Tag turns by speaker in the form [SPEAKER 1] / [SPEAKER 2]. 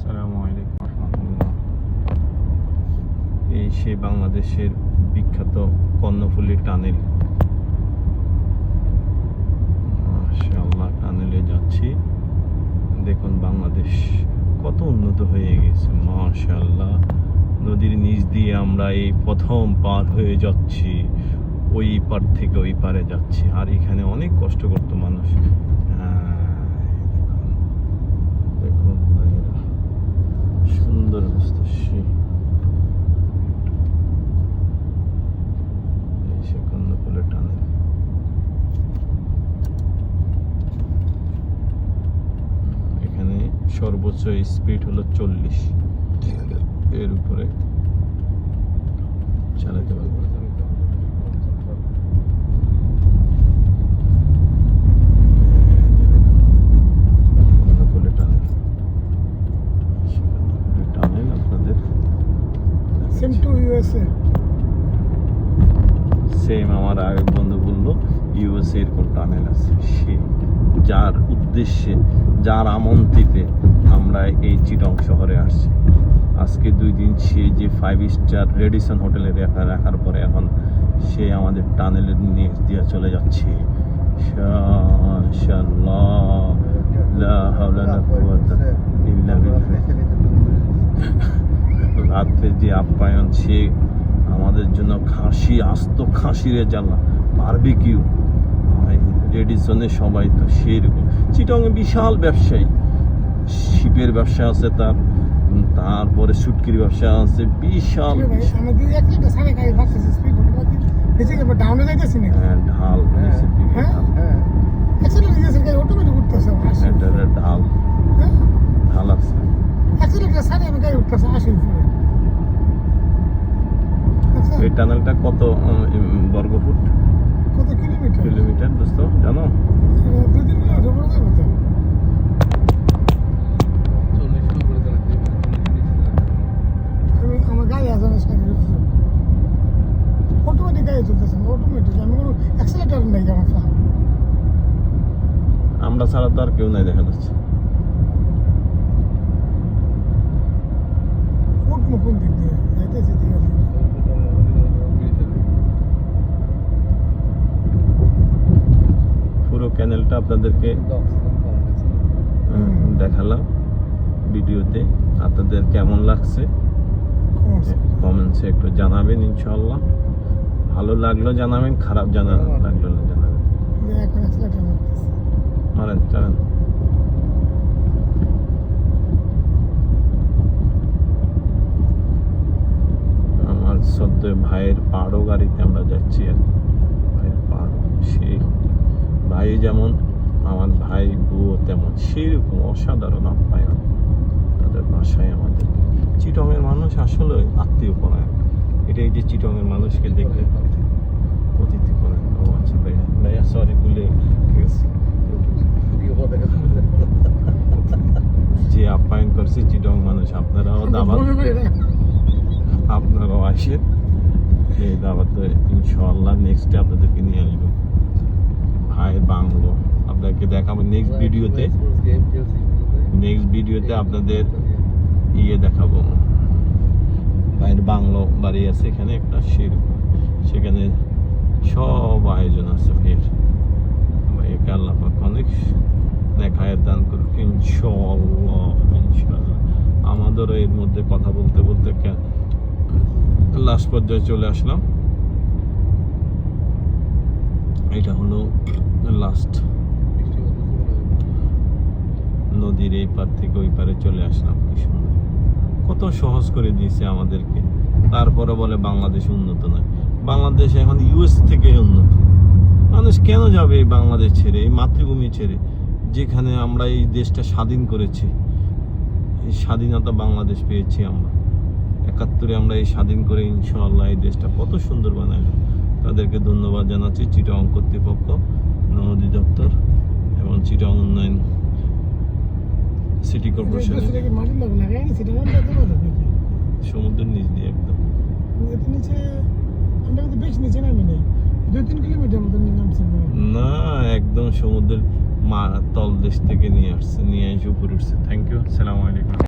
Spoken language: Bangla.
[SPEAKER 1] আসসালামু আলাইকুম রাহমাতুল্লাহ। এই সেই বাংলাদেশের বিখ্যাত কর্ণফুলী টানেল। মাশাআল্লাহ, টানেলে যাচ্ছি। দেখুন বাংলাদেশ কত উন্নত হয়ে গেছে মাশাআল্লাহ। নদীর নিচ দিয়ে আমরা এই প্রথম পার হয়ে যাচ্ছি, ওই পার থেকে ওই পারে যাচ্ছি। আর এখানে অনেক কষ্ট করতো মানুষ। দেখুন ভাইরা, সুন্দর অবস্থা। সে কর্ণফুলী টানেল। এখানে সর্বোচ্চ স্পিড হলো 40, এর উপরে চালাতে পারবো। সেম আমার আরেক বন্ধু বললো ইউএসএ এরকম টানেল আছে। সে যার উদ্দেশ্যে, যার আমন্ত্রিতে আমরা এই চিটং শহরে আসছি। আজকে 2 দিন সে যে 5 স্টার রেডিসন হোটেলে রাখার পরে এখন সে আমাদের টানেলের নিচ দিয়ে চলে যাচ্ছে। রাত্রে যে আপ্যায়ন, সে আমাদের জন্য খাসি, আস্ত খাসিরে জ্বালা, বারবিকিউ। রেডিসনে সবাই তো সেরকম। চিটংয়ে বিশাল ব্যবসায়ী, শিপের ব্যবসা আছে, তারপরে সুটকির ব্যবসা আছে, বিশাল ঢাল ঢাল ঢাল আছে। এই টানেলটা কত বর্গ ফুট,
[SPEAKER 2] কত
[SPEAKER 1] কিলোমিটার দোস্ত জানো?
[SPEAKER 2] 2-3 কিলোমিটার বড় যাবে তো। আমার গাড়ি আছে না, সাইডে অটোমেটিক গাড়ি চলতেছে, অটোমেটিক। আমি কোনো অ্যাক্সিলারেটর নাই আমার ফা।
[SPEAKER 1] আমরা ছাড়া তো আর কেউ নাই দেখা যাচ্ছে।
[SPEAKER 2] কোন দিক দিয়ে যাইতেছে? ঠিক আছে,
[SPEAKER 1] পুরো ক্যানেলটা আপনাদেরকে দেখালাম ভিডিওতে। আপনাদের কেমন লাগছে কমেন্টসে একটু জানাবেন ইনশাআল্লাহ। ভালো লাগলো জানাবেন, খারাপ লাগলো জানাবেন।
[SPEAKER 2] এখন অ্যাক্সিলারেটর মারতেছে।
[SPEAKER 1] মারেন, চলেন। আমার সদ্য ভাইয়ের পাহাড়ো গাড়িতে আমরা যাচ্ছি। আর ভাইয়ের পাহাড়ো, সেই ভাই যেমন আমার ভাই বউ তেমন, সেরকম অসাধারণ আপ্যায়ন তাদের বাসায় আমাদের। চিটংয়ের মানুষ আসলে আত্মীয় পরায়ণ। এটাই যে চিটংয়ের মানুষকে দেখলে অতিথি করেন। ও আচ্ছা ভাইয়া সরি ভুলে গেছি। যে আপ্যায়ন করছে চিটং মানুষ, আপনারাও দাওয়াত, আপনারাও আসেন। এই দাওয়াতে ইনশাআল্লাহ নেক্সটে আপনাদেরকে নিয়ে আসবো ভাইয়ের বাংলো। আপনাদেরকে দেখাবো নেক্সট ভিডিওতে আপনাদের দেখাবো। ভাইয়ের বাংলো বাড়ি আছে এখানে একটা, সেখানে সব আয়োজন আছে ভাইয়ের। ভাইকে আল্লাহ পাক অনেক নেখায়ের দান করুক ইনশাআল্লাহ। আমাদেরও এর মধ্যে কথা বলতে বলতে লাস্ট পর্যায়ে চলে আসলাম। এটা হলো লাস্ট, নদীর এই পার থেকে ওই পারে চলে আসলাম। কি সুন্দর, কত সহজ করে দিয়েছে আমাদেরকে। তারপরে বলে বাংলাদেশ উন্নত নয়। বাংলাদেশ এখন ইউএস থেকে উন্নত। মানুষ কেন যাবে এই বাংলাদেশ ছেড়ে, এই মাতৃভূমি ছেড়ে, যেখানে আমরা এই দেশটা স্বাধীন করেছি। এই স্বাধীনতা বাংলাদেশ পেয়েছি আমরা 71-এ। আমরা এই স্বাধীন করে ইনশাআল্লাহ এই দেশটা কত সুন্দর বানাইলাম। তাদেরকে ধন্যবাদ জানাচ্ছি চিটং কর্তৃপক্ষ, নদী দপ্তর এবং চিটং উন্নয়ন সিটি কর্পোরেশন। সমুদ্রের নিচ দিয়ে একদম
[SPEAKER 2] নিচে, আমরা কিন্তু বেশ নিচে নামি নেই, 2-3 কিলোমিটার মতো নামছি
[SPEAKER 1] না, একদম সমুদ্রের তল দেশ থেকে নিয়ে এসে উপরে উঠছে। থ্যাংক ইউ, আসসালামু আলাইকুম।